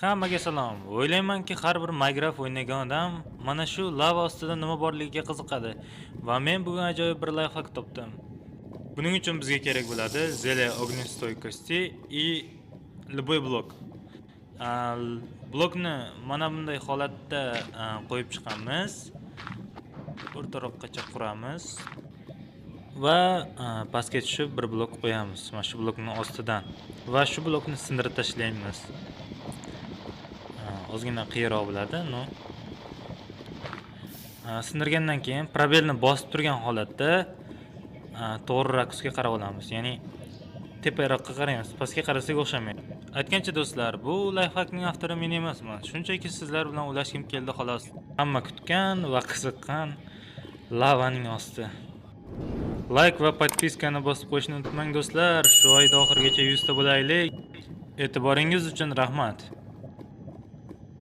Hammaga salom. O'ylaymanki, har bir Minecraft o'ynagan odam mana shu lava ostida nima borligiga qiziqadi va men bugun ajoyib bir lifehack topdim. Buning uchun bizga kerak bo'ladi zелье огнестойкости и любой blok. Blokni mana bunday holatda qo'yib chiqamiz. O'rtaroqgacha quramiz va pastga tushib bir blok qo'yamiz. Mana shu blokning ostidan va shu blokni sindirib tashlaymiz. Ozgina qiyinroq bo'ladi, no. Sindirgandan keyin probelni bosib turgan holatda to'g'ri rakusga qarab olamiz. Ya'ni teparoqqa qaraymiz, pastga qarasak o'xshamaydi. Aytgancha do'stlar, bu lifehackning avtori men emasman. Shunchaki sizlar bilan ulashgim keldi xolos. Hamma kutgan va qiziqqan lavaning osti. Like va podpiskani bosib qo'yishni unutmang do'stlar. Shu oyda oxirigacha 100 ta bo'laylik. E'tiboringiz uchun rahmat.